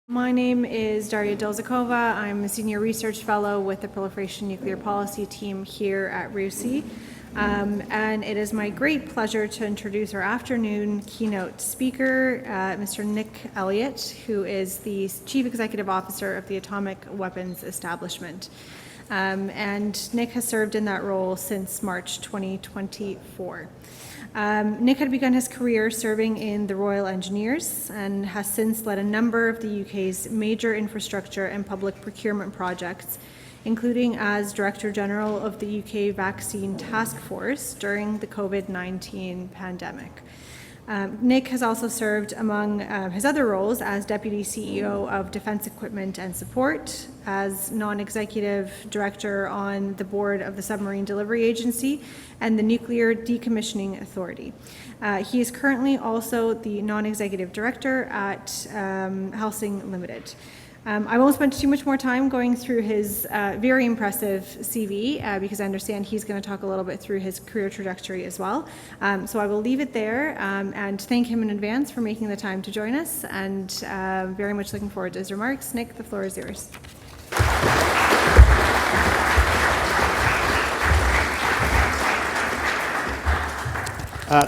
My name is Darya Dolzikova. I'm a senior research fellow with the Proliferation Nuclear Policy team here at RUSI. And it is my great pleasure to introduce our afternoon keynote speaker, Mr. Nick Elliott, who is the Chief Executive Officer of the Atomic Weapons Establishment. And Nick has served in that role since March 2024. Nick had begun his career serving in the Royal Engineers and has since led a number of the UK's major infrastructure and public procurement projects, including as Director General of the UK Vaccine Task Force during the COVID-19 pandemic. Nick has also served among his other roles as Deputy CEO of Defence Equipment and Support, as Non-Executive Director on the board of the Submarine Delivery Agency and the Nuclear Decommissioning Authority. He is currently also the Non-Executive Director at Helsing Limited. I won't spend too much more time going through his very impressive CV because I understand he's going to talk a little bit through his career trajectory as well. So I will leave it there and thank him in advance for making the time to join us, and very much looking forward to his remarks. Nick, the floor is yours.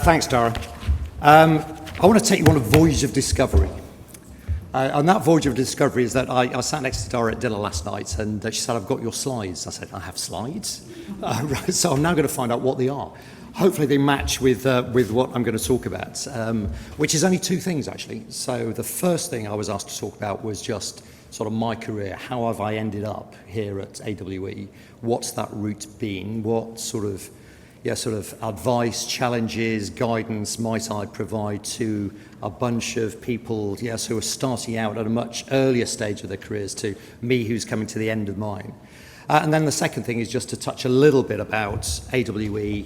Thanks, Dara. I want to take you on a voyage of discovery. On that voyage of discovery is that I sat next to Darya at dinner last night, and she said, "I've got your slides." I said, "I have slides?" Right, so I'm now going to find out what they are. Hopefully they match with what I'm going to talk about, which is only two things, actually. So the first thing I was asked to talk about was just sort of my career. How have I ended up here at AWE? What's that route been? What sort of advice, challenges, guidance might I provide to a bunch of people, who are starting out at a much earlier stage of their careers to me, who's coming to the end of mine. And then the second thing is just to touch a little bit about AWE,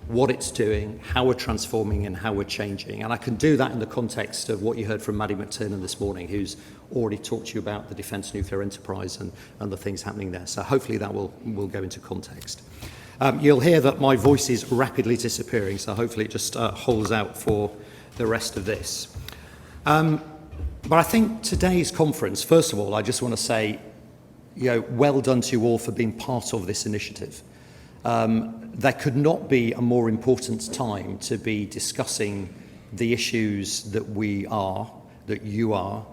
what it's doing, how we're transforming and how we're changing. And I can do that in the context of what you heard from Maddie McTurnan this morning, who's already talked to you about the defence nuclear enterprise and the things happening there. So hopefully that will go into context. You'll hear that my voice is rapidly disappearing, so hopefully it just holds out for the rest of this. But I think today's conference, first of all, I just want to say, well done to you all for being part of this initiative. There could not be a more important time to be discussing the issues that you are,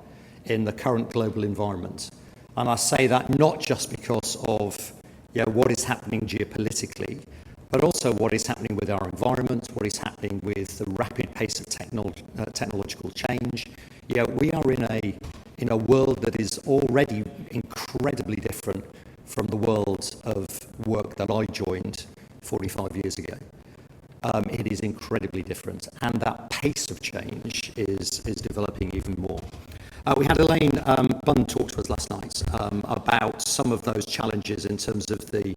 in the current global environment. And I say that not just because of what is happening geopolitically, but also what is happening with our environment, what is happening with the rapid pace of technological change. We are in a world that is already incredibly different from the world of work that I joined 45 years ago. It is incredibly different, and that pace of change is developing even more. We had Elaine Bunn talk to us last night about some of those challenges in terms of the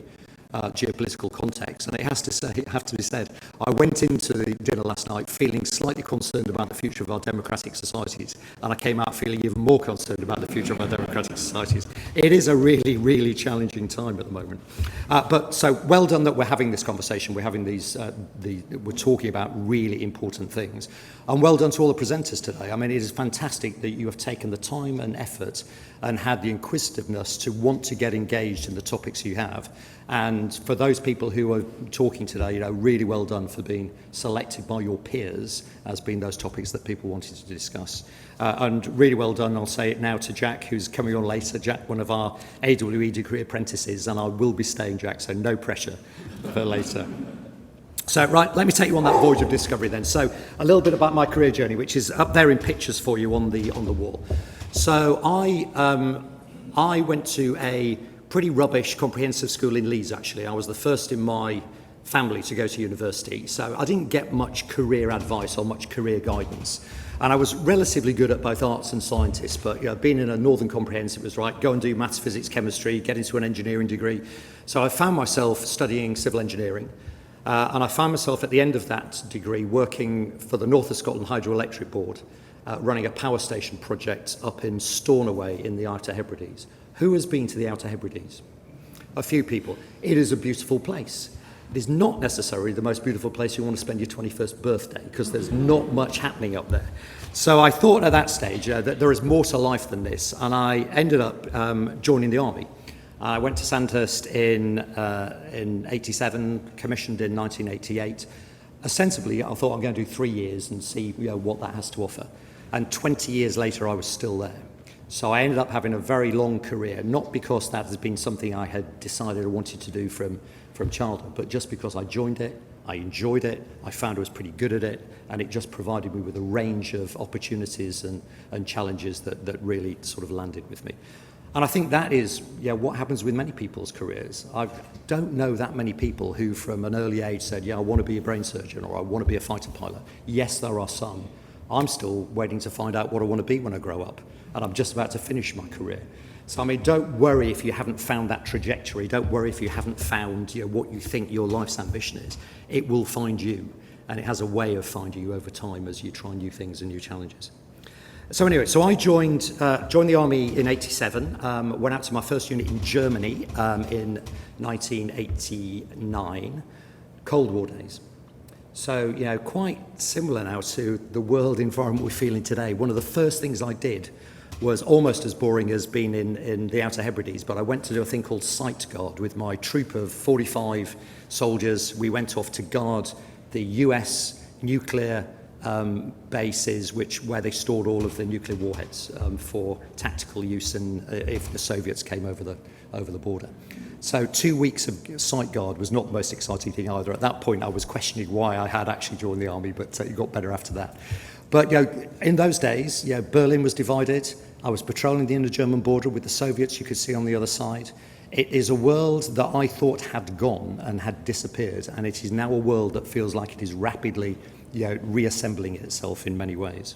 geopolitical context, and it has to be said, I went into the dinner last night feeling slightly concerned about the future of our democratic societies, and I came out feeling even more concerned about the future of our democratic societies. It is a really, really challenging time at the moment. But so well done that we're having this conversation. We're having we're talking about really important things. And well done to all the presenters today. I mean, it is fantastic that you have taken the time and effort and had the inquisitiveness to want to get engaged in the topics you have. And for those people who are talking today, really well done for being selected by your peers as being those topics that people wanted to discuss. And really well done, I'll say it now, to Jack, who's coming on later. Jack, one of our AWE degree apprentices, and I will be staying, Jack, so no pressure for later. So, right, let me take you on that voyage of discovery then. So, a little bit about my career journey, which is up there in pictures for you on the wall. So, I went to a pretty rubbish comprehensive school in Leeds, actually. I was the first in my family to go to university, so I didn't get much career advice or much career guidance. And I was relatively good at both arts and scientists, but being in a Northern Comprehensive was right, go and do maths, physics, chemistry, get into an engineering degree. So I found myself studying civil engineering. And I found myself at the end of that degree working for the North of Scotland Hydroelectric Board, running a power station project up in Stornoway in the Outer Hebrides. Who has been to the Outer Hebrides? A few people. It is a beautiful place. It is not necessarily the most beautiful place you want to spend your 21st birthday, because there's not much happening up there. So I thought at that stage that there is more to life than this, and I ended up joining the army. I went to Sandhurst in 87, commissioned in 1988. Ostensibly, I thought I'm going to do 3 years and see what that has to offer. And 20 years later, I was still there. So I ended up having a very long career, not because that has been something I had decided I wanted to do from childhood, but just because I joined it, I enjoyed it, I found I was pretty good at it, and it just provided me with a range of opportunities and challenges that really sort of landed with me. And I think that is what happens with many people's careers. I don't know that many people who from an early age said, I want to be a brain surgeon or I want to be a fighter pilot. Yes, there are some. I'm still waiting to find out what I want to be when I grow up, and I'm just about to finish my career. So, I mean, don't worry if you haven't found that trajectory. Don't worry if you haven't found what you think your life's ambition is. It will find you, and it has a way of finding you over time as you try new things and new challenges. So anyway, I joined the Army in 87, went out to my first unit in Germany in 1989, Cold War days. So, quite similar now to the world environment we're feeling today. One of the first things I did was almost as boring as being in the Outer Hebrides, but I went to do a thing called Sight Guard with my troop of 45 soldiers. We went off to guard the US nuclear bases where they stored all of the nuclear warheads for tactical use if the Soviets came over the border. So 2 weeks of sight guard was not the most exciting thing either. At that point I was questioning why I had actually joined the army, but it got better after that. But in those days, Berlin was divided. I was patrolling the Indo-German border with the Soviets, you could see on the other side. It is a world that I thought had gone and had disappeared, and it is now a world that feels like it is rapidly reassembling itself in many ways.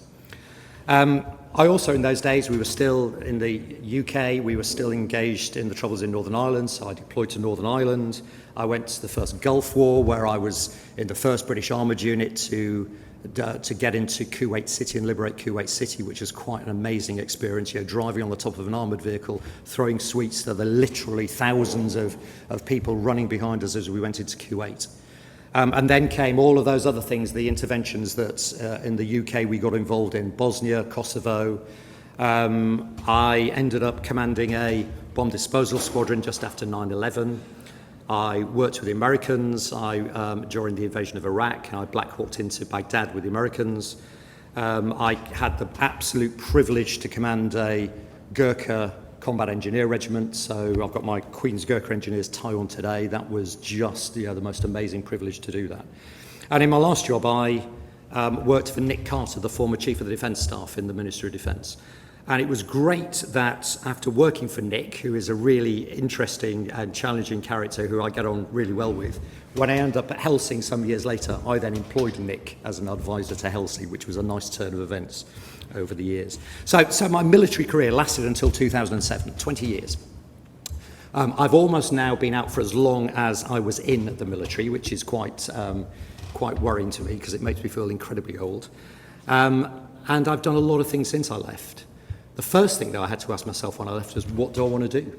I also, in those days, we were still in the UK, we were still engaged in the troubles in Northern Ireland, so I deployed to Northern Ireland. I went to the first Gulf War, where I was in the 1st British Armoured Unit to get into Kuwait City and liberate Kuwait City, which was quite an amazing experience, driving on the top of an armoured vehicle, throwing sweets. There were literally thousands of people running behind us as we went into Kuwait. And then came all of those other things, the interventions that in the UK we got involved in, Bosnia, Kosovo. I ended up commanding a bomb disposal squadron just after 9/11. I worked with the Americans during the invasion of Iraq. I Black Hawked into Baghdad with the Americans. I had the absolute privilege to command a Gurkha combat engineer regiment, so I've got my Queen's Gurkha engineers tie on today. That was just the most amazing privilege to do that. And in my last job, I worked for Nick Carter, the former Chief of the Defence Staff in the Ministry of Defence. And it was great that after working for Nick, who is a really interesting and challenging character who I get on really well with, when I ended up at Helsing some years later, I then employed Nick as an advisor to Helsing, which was a nice turn of events over the years. So my military career lasted until 2007, 20 years. I've almost now been out for as long as I was in the military, which is quite worrying to me because it makes me feel incredibly old. And I've done a lot of things since I left. The first thing that I had to ask myself when I left was, what do I want to do?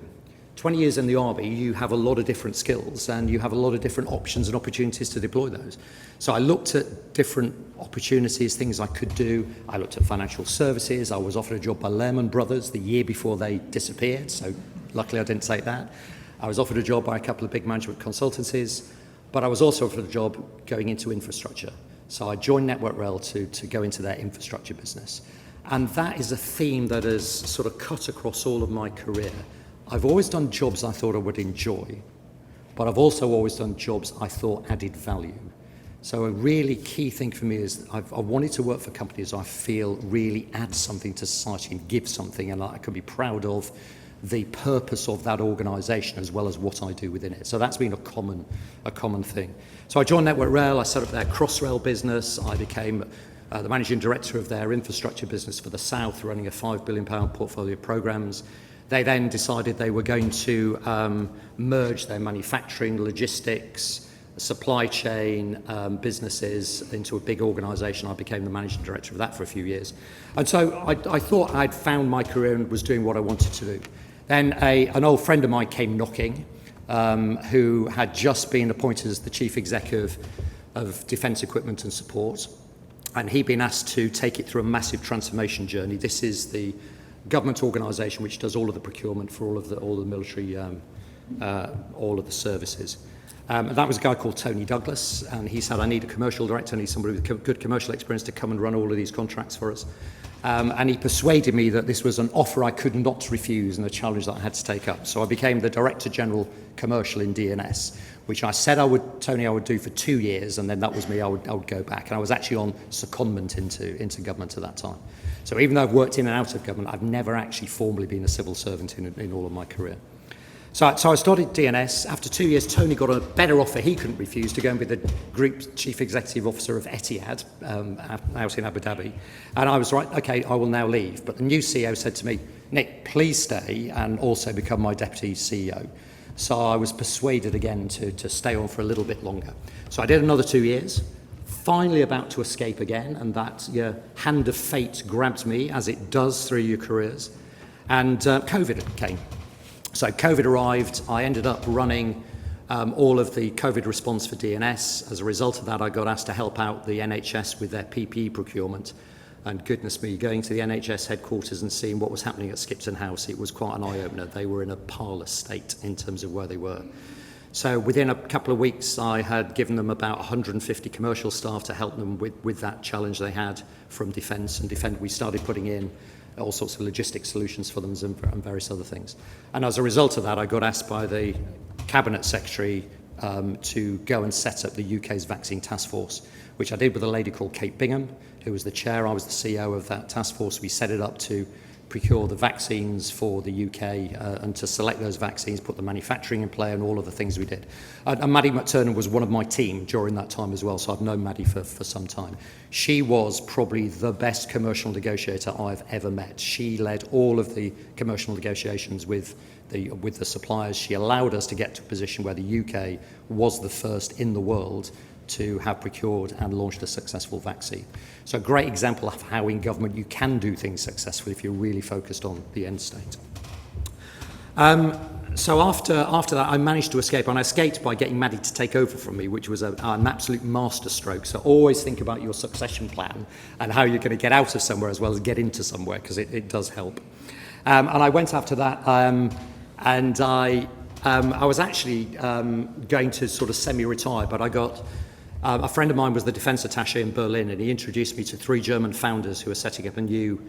20 years in the army, you have a lot of different skills and you have a lot of different options and opportunities to deploy those. So I looked at different opportunities, things I could do. I looked at financial services. I was offered a job by Lehman Brothers the year before they disappeared, so luckily I didn't take that. I was offered a job by a couple of big management consultancies, but I was also offered a job going into infrastructure. So I joined Network Rail to go into their infrastructure business. And that is a theme that has sort of cut across all of my career. I've always done jobs I thought I would enjoy, but I've also always done jobs I thought added value. So a really key thing for me is I wanted to work for companies I feel really add something to society and give something, and I can be proud of the purpose of that organisation as well as what I do within it. So that's been a common thing. So I joined Network Rail, I set up their Crossrail business, I became the managing director of their infrastructure business for the South, running a £5 billion portfolio of programmes. They then decided they were going to merge their manufacturing, logistics, supply chain businesses into a big organisation. I became the managing director of that for a few years. And so I thought I'd found my career and was doing what I wanted to do. Then an old friend of mine came knocking who had just been appointed as the Chief Executive of Defence Equipment and Support, and he'd been asked to take it through a massive transformation journey. This is the government organisation which does all of the procurement for all of the military, all of the services. And that was a guy called Tony Douglas, and he said, I need a commercial director, I need somebody with good commercial experience to come and run all of these contracts for us. And he persuaded me that this was an offer I could not refuse and a challenge that I had to take up. So I became the Director General Commercial in DNS, which I said I would do for 2 years, and then that was me, I would go back. And I was actually on secondment into government at that time. So even though I've worked in and out of government, I've never actually formally been a civil servant in all of my career. So I started DNS. After 2 years, Tony got a better offer he couldn't refuse to go and be the Group Chief Executive Officer of Etihad out in Abu Dhabi. And I was right, okay, I will now leave. But the new CEO said to me, Nick, please stay and also become my Deputy CEO. So I was persuaded again to stay on for a little bit longer. So I did another 2 years, finally about to escape again, and that hand of fate grabbed me, as it does through your careers. And COVID came. So COVID arrived, I ended up running all of the COVID response for DNS. As a result of that, I got asked to help out the NHS with their PPE procurement. And goodness me, going to the NHS headquarters and seeing what was happening at Skipton House, it was quite an eye-opener. They were in a parlous state in terms of where they were. So within a couple of weeks, I had given them about 150 commercial staff to help them with that challenge they had from defence. And we started putting in all sorts of logistic solutions for them and various other things. And as a result of that, I got asked by the Cabinet Secretary to go and set up the UK's vaccine task force, which I did with a lady called Kate Bingham, who was the chair. I was the CEO of that task force. We set it up to procure the vaccines for the UK and to select those vaccines, put the manufacturing in play and all of the things we did. And Maddie McTurnan was one of my team during that time as well, so I've known Maddie for some time. She was probably the best commercial negotiator I've ever met. She led all of the commercial negotiations with the suppliers. She allowed us to get to a position where the UK was the first in the world to have procured and launched a successful vaccine. So a great example of how in government you can do things successfully if you're really focused on the end state. So after that, I managed to escape, and I escaped by getting Maddie to take over from me, which was an absolute masterstroke. So always think about your succession plan and how you're going to get out of somewhere as well as get into somewhere, because it does help. And I went after that, and I was actually going to sort of semi-retire, but I got a friend of mine was the defence attaché in Berlin, and he introduced me to 3 German founders who were setting up a new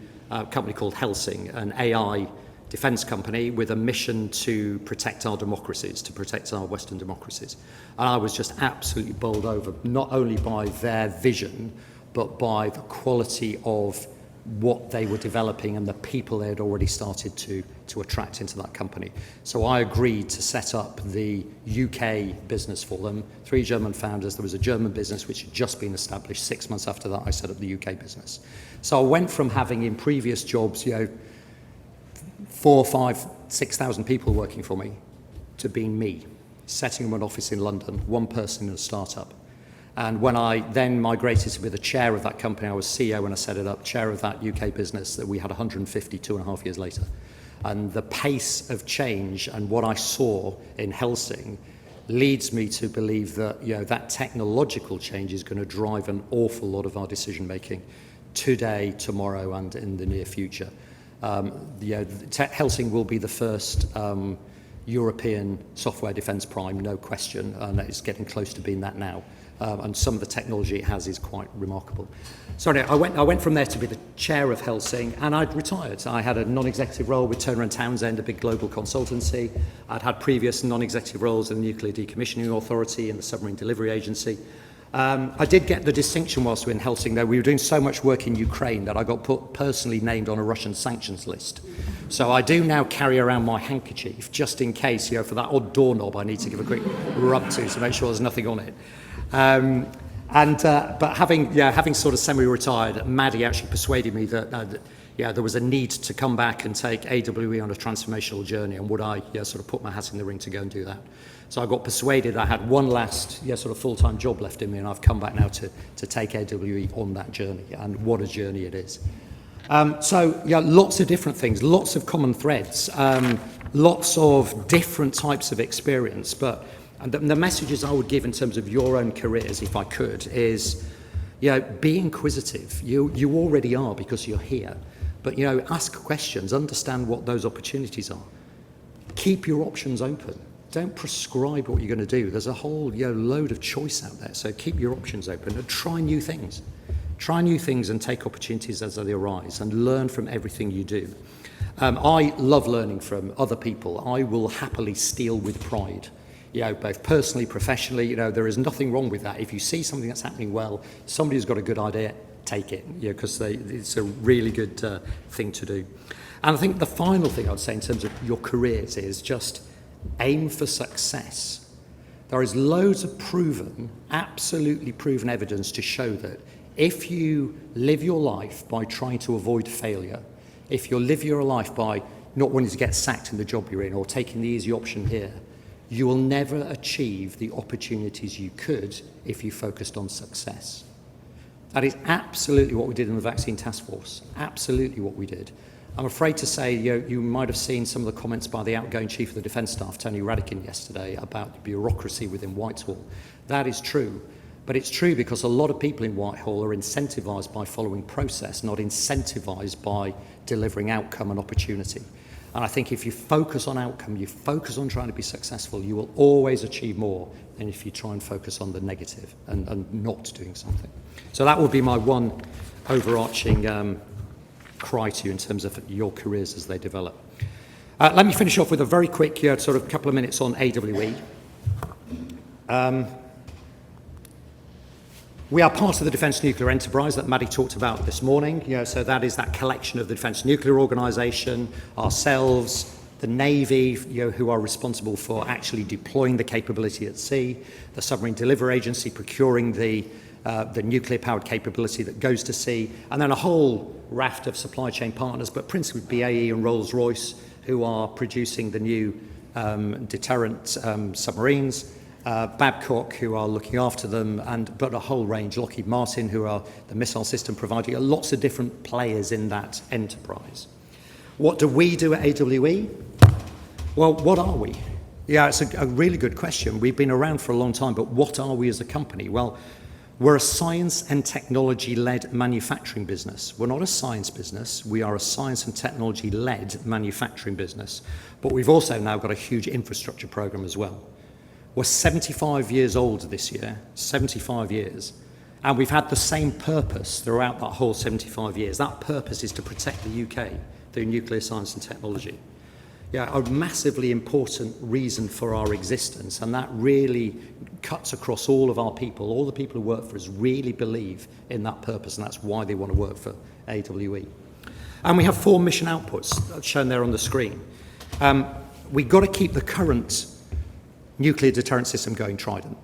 company called Helsing, an AI defence company with a mission to protect our democracies, to protect our Western democracies. And I was just absolutely bowled over, not only by their vision, but by the quality of what they were developing and the people they had already started to attract into that company. So I agreed to set up the UK business for them. 3 German founders. There was a German business which had just been established. 6 months after that, I set up the UK business. So I went from having in previous jobs, 4, 5, 6,000 people working for me, to being me, setting up an office in London, one person in a startup. And when I then migrated to be the chair of that company, I was CEO when I set it up, chair of that UK business that we had 150 2.5 years later. And the pace of change and what I saw in Helsing leads me to believe that that technological change is going to drive an awful lot of our decision making today, tomorrow, and in the near future. Helsing will be the first European software defence prime, no question, and it's getting close to being that now. And some of the technology it has is quite remarkable. So anyway, I went from there to be the chair of Helsing, and I'd retired. I had a non-executive role with Turner & Townsend, a big global consultancy. I'd had previous non-executive roles in the Nuclear Decommissioning Authority and the Submarine Delivery Agency. I did get the distinction whilst we were in Helsing, though. We were doing so much work in Ukraine that I got personally named on a Russian sanctions list. So I do now carry around my handkerchief, just in case, for that odd doorknob I need to give a quick rub to make sure there's nothing on it. But having sort of semi-retired, Maddie actually persuaded me that there was a need to come back and take AWE on a transformational journey, and would I sort of put my hat in the ring to go and do that. So I got persuaded. I had one last sort of full-time job left in me, and I've come back now to take AWE on that journey, and what a journey it is. Lots of different things, lots of common threads. lots of different types of experience, but the messages I would give in terms of your own careers, if I could, is, be inquisitive. You already are because you're here, but, ask questions, understand what those opportunities are. Keep your options open. Don't prescribe what you're going to do. There's a whole load of choice out there, so keep your options open and try new things. Try new things and take opportunities as they arise and learn from everything you do. I love learning from other people. I will happily steal with pride, both personally, professionally. There is nothing wrong with that. If you see something that's happening well, somebody who's got a good idea, take it, because it's a really good thing to do. And I think the final thing I'd say in terms of your careers is just aim for success. There is loads of absolutely proven evidence to show that if you live your life by trying to avoid failure, if you live your life by not wanting to get sacked in the job you're in or taking the easy option here, you will never achieve the opportunities you could if you focused on success. That is absolutely what we did in the Vaccine Task Force, absolutely what we did. I'm afraid to say you might have seen some of the comments by the outgoing Chief of the Defence Staff, Tony Radakin, yesterday about the bureaucracy within Whitehall. That is true, but it's true because a lot of people in Whitehall are incentivised by following process, not incentivised by delivering outcome and opportunity. And I think if you focus on outcome, you focus on trying to be successful, you will always achieve more than if you try and focus on the negative and not doing something. So that would be my one overarching cry to you in terms of your careers as they develop. Let me finish off with a very quick sort of couple of minutes on AWE. We are part of the Defence Nuclear Enterprise that Maddie talked about this morning. So that is that collection of the Defence Nuclear Organisation, ourselves, the Navy, who are responsible for actually deploying the capability at sea, the Submarine Delivery Agency procuring the nuclear-powered capability that goes to sea, and then a whole raft of supply chain partners, but principally BAE and Rolls-Royce, who are producing the new deterrent submarines, Babcock, who are looking after them, but a whole range, Lockheed Martin, who are the missile system provider, lots of different players in that enterprise. What do we do at AWE? Well, what are we? Yeah, it's a really good question. We've been around for a long time, but what are we as a company? Well, we're a science and technology-led manufacturing business. We're not a science business. We are a science and technology-led manufacturing business. But we've also now got a huge infrastructure program as well. We're 75 years old this year, 75 years. And we've had the same purpose throughout that whole 75 years. That purpose is to protect the UK through nuclear science and technology. Yeah, a massively important reason for our existence, and that really cuts across all of our people. All the people who work for us really believe in that purpose, and that's why they want to work for AWE. And we have 4 mission outputs shown there on the screen. We've got to keep the current nuclear deterrent system going, Trident.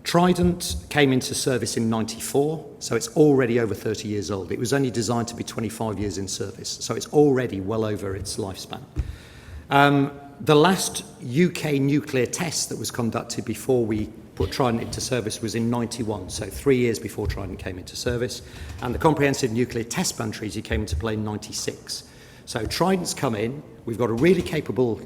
Trident came into service in '94, so it's already over 30 years old. It was only designed to be 25 years in service, so it's already well over its lifespan. The last UK nuclear test that was conducted before we put Trident into service was in '91, so 3 years before Trident came into service. And the Comprehensive Nuclear Test Ban Treaty came into play in '96. So Trident's come in, we've got a really capable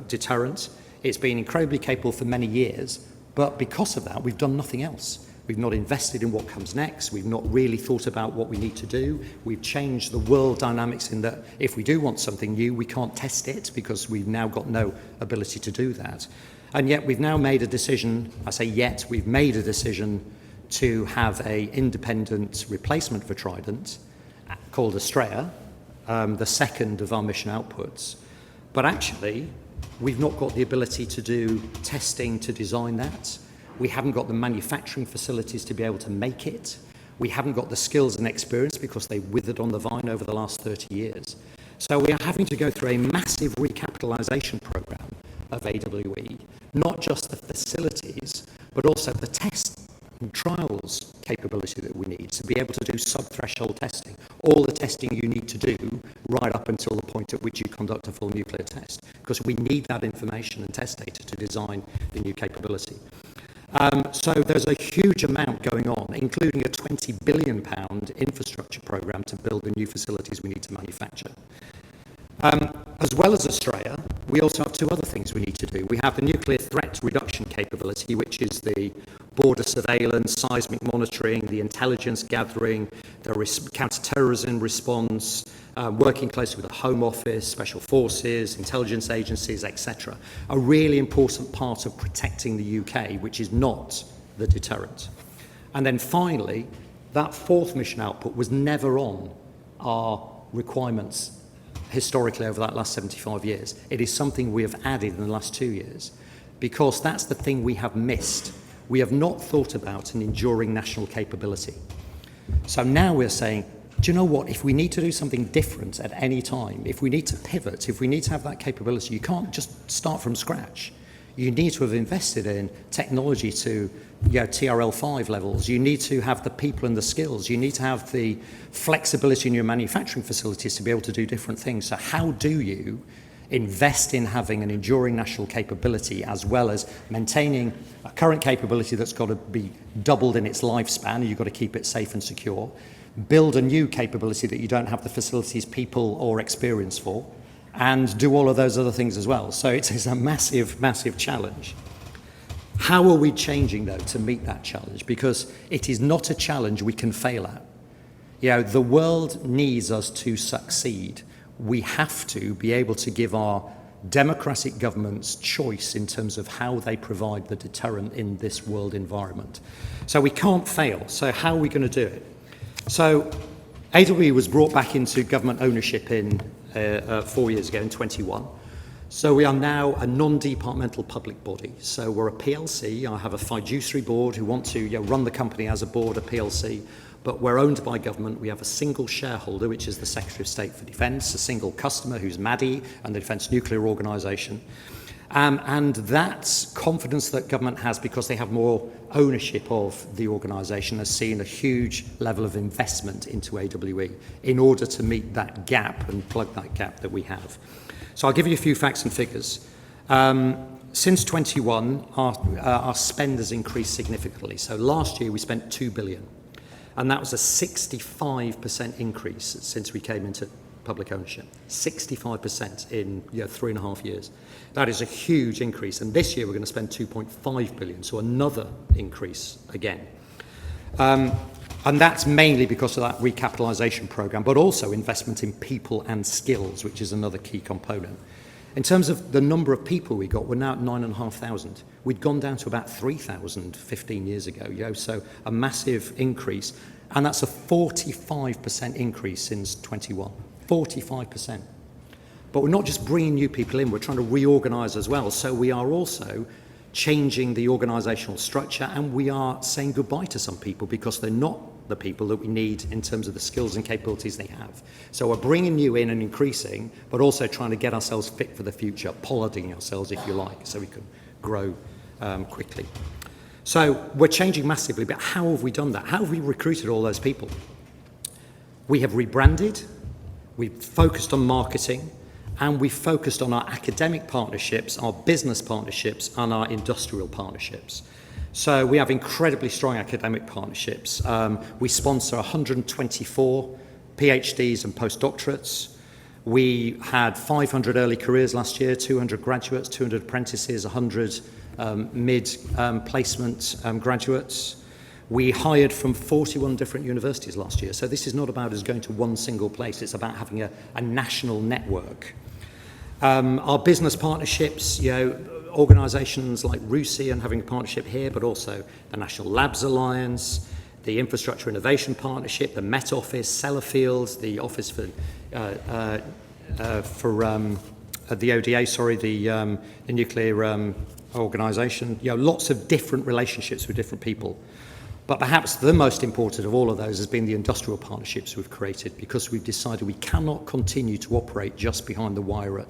deterrent. It's been incredibly capable for many years, but because of that, we've done nothing else. We've not invested in what comes next. We've not really thought about what we need to do. We've changed the world dynamics in that if we do want something new, we can't test it because we've now got no ability to do that. And yet we've now made a decision, I say yet, we've made a decision to have an independent replacement for Trident called Astrea, the second of our mission outputs. But actually, we've not got the ability to do testing to design that. We haven't got the manufacturing facilities to be able to make it. We haven't got the skills and experience because they withered on the vine over the last 30 years. So we are having to go through a massive recapitalisation programme of AWE, not just the facilities, but also the test and trials capability that we need to be able to do sub-threshold testing, all the testing you need to do right up until the point at which you conduct a full nuclear test, because we need that information and test data to design the new capability. So there's a huge amount going on, including a £20 billion infrastructure programme to build the new facilities we need to manufacture. As As well as Australia, we also have two other things we need to do. We have the nuclear threat reduction capability, which is the border surveillance, seismic monitoring, the intelligence gathering, the counter-terrorism response, working closely with the Home Office, Special Forces, intelligence agencies, etc. A really important part of protecting the UK, which is not the deterrent. And then finally, that fourth mission output was never on our requirements historically over that last 75 years. It is something we have added in the last 2 years because that's the thing we have missed. We have not thought about an enduring national capability. So now we're saying, do you know what, if we need to do something different at any time, if we need to pivot, if we need to have that capability, you can't just start from scratch. You need to have invested in technology to TRL5 levels. You need to have the people and the skills. You need to have the flexibility in your manufacturing facilities to be able to do different things. So how do you invest in having an enduring national capability as well as maintaining a current capability that's got to be doubled in its lifespan, and you've got to keep it safe and secure, build a new capability that you don't have the facilities, people or experience for, and do all of those other things as well. So it is a massive, massive challenge. How are we changing, though, to meet that challenge? Because it is not a challenge we can fail at. The world needs us to succeed. We have to be able to give our democratic governments choice in terms of how they provide the deterrent in this world environment. So we can't fail. So how are we going to do it? So AWE was brought back into government ownership in 4 years ago, in 21. So we are now a non-departmental public body. So we're a PLC. I have a fiduciary board who want to run the company as a board, a PLC, but we're owned by government. We have a single shareholder, which is the Secretary of State for Defence, a single customer who's MADI and the Defence Nuclear Organisation. And that confidence that government has, because they have more ownership of the organisation, has seen a huge level of investment into AWE in order to meet that gap and plug that gap that we have. So I'll give you a few facts and figures. Since 21, our spend has increased significantly. So last year we spent $2 billion, and that was a 65% increase since we came into public ownership. 65% in 3.5 years. That is a huge increase, and this year we're going to spend $2.5 billion, so another increase again. And that's mainly because of that recapitalisation programme, but also investment in people and skills, which is another key component. In terms of the number of people we got, we're now at 9,500. We'd gone down to about 3,000 15 years ago, so a massive increase, and that's a 45% increase since 21. 45%. But we're not just bringing new people in, we're trying to reorganise as well. So we are also changing the organisational structure, and we are saying goodbye to some people because they're not the people that we need in terms of the skills and capabilities they have. So we're bringing you in and increasing, but also trying to get ourselves fit for the future, pollarding ourselves, if you like, so we can grow quickly. So we're changing massively, but how have we done that? How have we recruited all those people? We have rebranded, we've focused on marketing, and we've focused on our academic partnerships, our business partnerships, and our industrial partnerships. So we have incredibly strong academic partnerships. We sponsor 124 PhDs and postdoctorates. We had 500 early careers last year, 200 graduates, 200 apprentices, 100 mid-placement graduates. We hired from 41 different universities last year. So this is not about us going to one single place. It's about having a national network. Our business partnerships, organisations like RUSI and having a partnership here, but also the National Labs Alliance, the Infrastructure Innovation Partnership, the Met Office, Sellafield, the Office for the ODA, the nuclear organisation. Lots of different relationships with different people. But perhaps the most important of all of those has been the industrial partnerships we've created, because we've decided we cannot continue to operate just behind the wire at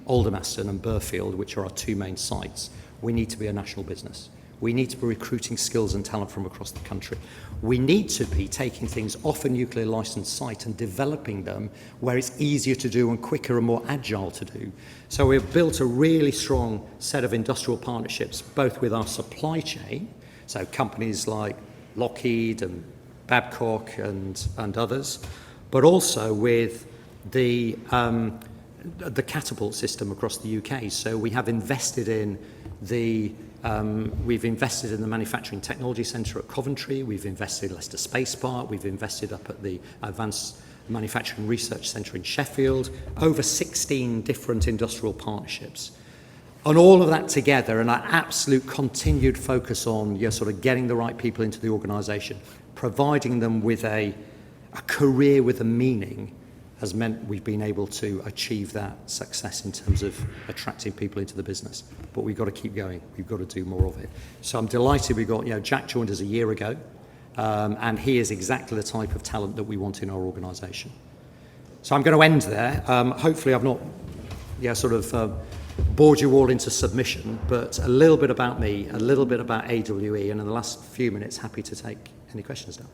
Aldermaston and Burfield, which are our two main sites. We need to be a national business. We need to be recruiting skills and talent from across the country. We need to be taking things off a nuclear licensed site and developing them where it's easier to do and quicker and more agile to do. So we've built a really strong set of industrial partnerships, both with our supply chain, so companies like Lockheed and Babcock and others, but also with the the catapult system across the UK. So we have invested in we've invested in the Manufacturing Technology Centre at Coventry, we've invested in Leicester Space Park, we've invested up at the Advanced Manufacturing Research Centre in Sheffield, over 16 different industrial partnerships. And all of that together, and our absolute continued focus on sort of getting the right people into the organisation, providing them with a career with a meaning, has meant we've been able to achieve that success in terms of attracting people into the business. But we've got to keep going. We've got to do more of it. So I'm delighted we got, Jack joined us a year ago, and he is exactly the type of talent that we want in our organisation. So I'm going to end there. Hopefully I've not, bored you all into submission, but a little bit about me, a little bit about AWE, and in the last few minutes, happy to take any questions now.